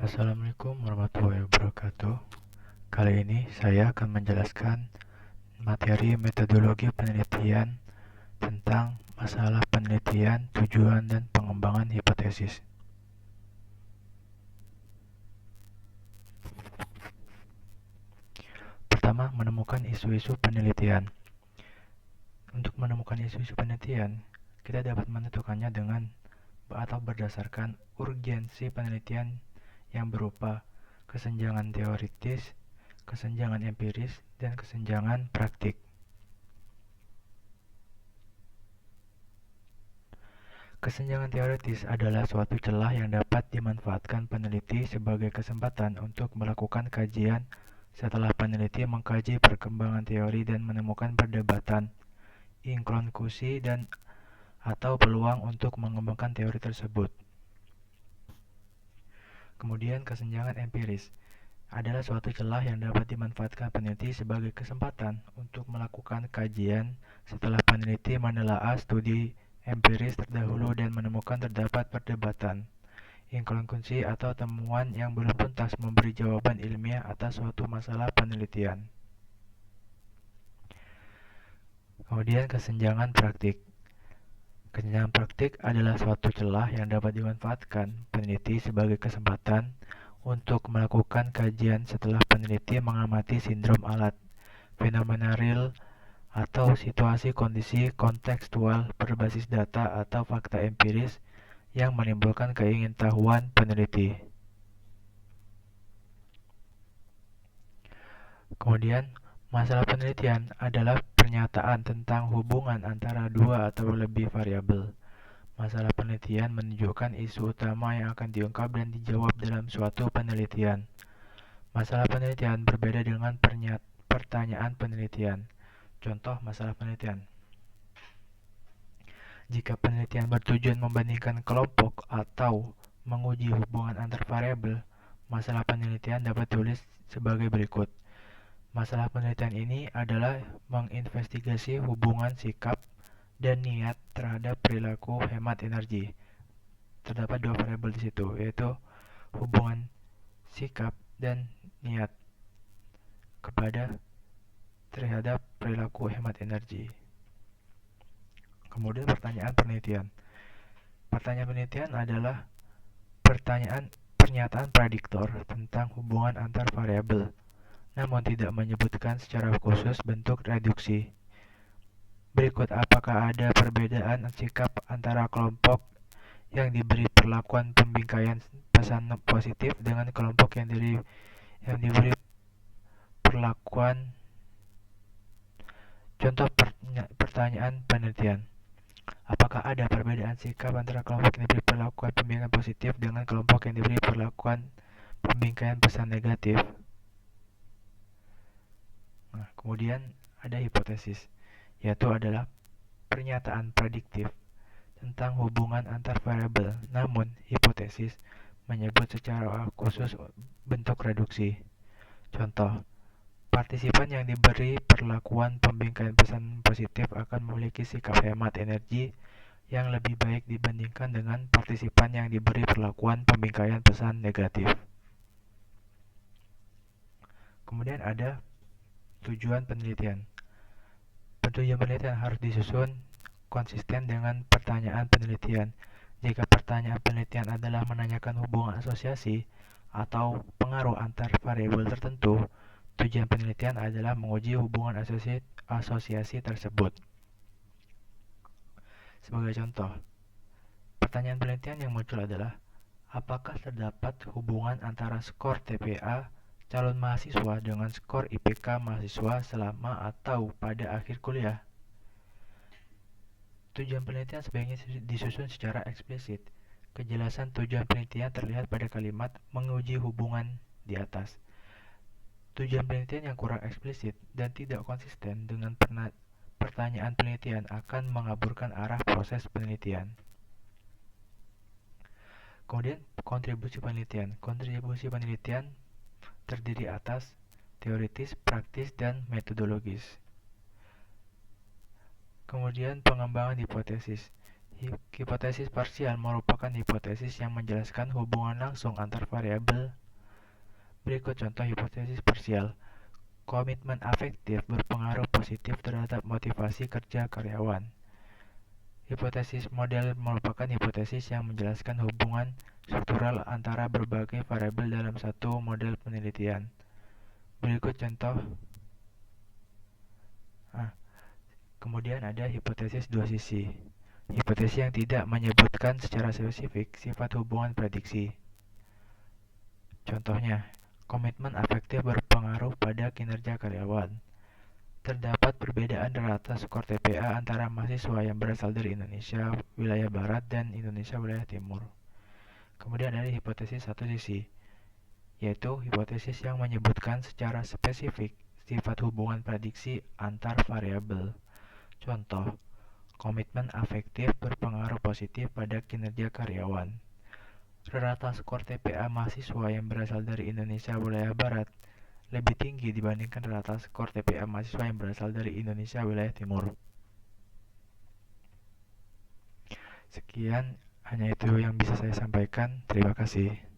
Assalamualaikum warahmatullahi wabarakatuh. Kali ini saya akan menjelaskan materi metodologi penelitian tentang masalah penelitian, tujuan, dan pengembangan hipotesis. Pertama, menemukan isu-isu penelitian. Untuk menemukan isu-isu penelitian, kita dapat menentukannya dengan atau berdasarkan urgensi penelitian yang berupa kesenjangan teoritis, kesenjangan empiris, dan kesenjangan praktik. Kesenjangan teoritis adalah suatu celah yang dapat dimanfaatkan peneliti sebagai kesempatan untuk melakukan kajian setelah peneliti mengkaji perkembangan teori dan menemukan perdebatan, inkonklusi, dan atau peluang untuk mengembangkan teori tersebut. Kemudian kesenjangan empiris adalah suatu celah yang dapat dimanfaatkan peneliti sebagai kesempatan untuk melakukan kajian setelah peneliti menelaah studi empiris terdahulu dan menemukan terdapat perdebatan, inkonklusi, atau temuan yang belum tuntas memberi jawaban ilmiah atas suatu masalah penelitian. Kemudian kesenjangan praktik. Kesenjangan praktik adalah suatu celah yang dapat dimanfaatkan peneliti sebagai kesempatan untuk melakukan kajian setelah peneliti mengamati sindrom alat, fenomena real, atau situasi kondisi kontekstual berbasis data atau fakta empiris yang menimbulkan keingintahuan peneliti. Kemudian, masalah penelitian adalah pernyataan tentang hubungan antara dua atau lebih variabel. Masalah penelitian menunjukkan isu utama yang akan diungkap dan dijawab dalam suatu penelitian. Masalah penelitian berbeda dengan pertanyaan penelitian. Contoh masalah penelitian. Jika penelitian bertujuan membandingkan kelompok atau menguji hubungan antar variabel, masalah penelitian dapat ditulis sebagai berikut. Masalah penelitian ini adalah menginvestigasi hubungan sikap dan niat terhadap perilaku hemat energi. Terdapat dua variabel di situ, yaitu hubungan sikap dan niat terhadap perilaku hemat energi. Kemudian pertanyaan penelitian. Pertanyaan penelitian adalah pernyataan prediktor tentang hubungan antar variabel, namun tidak menyebutkan secara khusus bentuk reduksi. Berikut apakah ada perbedaan sikap antara kelompok yang diberi perlakuan pembingkaian pesan positif dengan kelompok yang diberi perlakuan. Contoh pertanyaan penelitian. Apakah ada perbedaan sikap antara kelompok yang diberi perlakuan pembingkaian positif dengan kelompok yang diberi perlakuan pembingkaian pesan negatif? Nah, kemudian ada hipotesis, yaitu adalah pernyataan prediktif tentang hubungan antar variabel, namun hipotesis menyebut secara khusus bentuk reduksi. Contoh, partisipan yang diberi perlakuan pembingkaian pesan positif akan memiliki sikap hemat energi yang lebih baik dibandingkan dengan partisipan yang diberi perlakuan pembingkaian pesan negatif. Kemudian ada tujuan penelitian. Tujuan penelitian harus disusun konsisten dengan pertanyaan penelitian. Jika pertanyaan penelitian adalah menanyakan hubungan asosiasi atau pengaruh antar variabel tertentu, tujuan penelitian adalah menguji hubungan asosiasi tersebut. Sebagai contoh, pertanyaan penelitian yang muncul adalah, apakah terdapat hubungan antara skor TPA calon mahasiswa dengan skor IPK mahasiswa selama atau pada akhir kuliah? Tujuan penelitian sebaiknya disusun secara eksplisit. Kejelasan tujuan penelitian terlihat pada kalimat menguji hubungan di atas. Tujuan penelitian yang kurang eksplisit dan tidak konsisten dengan pertanyaan penelitian akan mengaburkan arah proses penelitian. Kemudian kontribusi penelitian. Kontribusi penelitian terdiri atas teoritis, praktis, dan metodologis. Kemudian pengembangan hipotesis. Hipotesis parsial merupakan hipotesis yang menjelaskan hubungan langsung antar variabel. Berikut contoh hipotesis parsial. Komitmen afektif berpengaruh positif terhadap motivasi kerja karyawan. Hipotesis model merupakan hipotesis yang menjelaskan hubungan struktural antara berbagai variabel dalam satu model penelitian. Berikut contoh. Kemudian ada hipotesis dua sisi. Hipotesis yang tidak menyebutkan secara spesifik sifat hubungan prediksi. Contohnya, komitmen afektif berpengaruh pada kinerja karyawan. Terdapat perbedaan rata skor TPA antara mahasiswa yang berasal dari Indonesia wilayah Barat dan Indonesia wilayah Timur. Kemudian ada hipotesis satu sisi, yaitu hipotesis yang menyebutkan secara spesifik sifat hubungan prediksi antar variabel. Contoh, komitmen afektif berpengaruh positif pada kinerja karyawan. Rata skor TPA mahasiswa yang berasal dari Indonesia wilayah Barat lebih tinggi dibandingkan rata skor TPA mahasiswa yang berasal dari Indonesia wilayah Timur. Sekian, hanya itu yang bisa saya sampaikan. Terima kasih.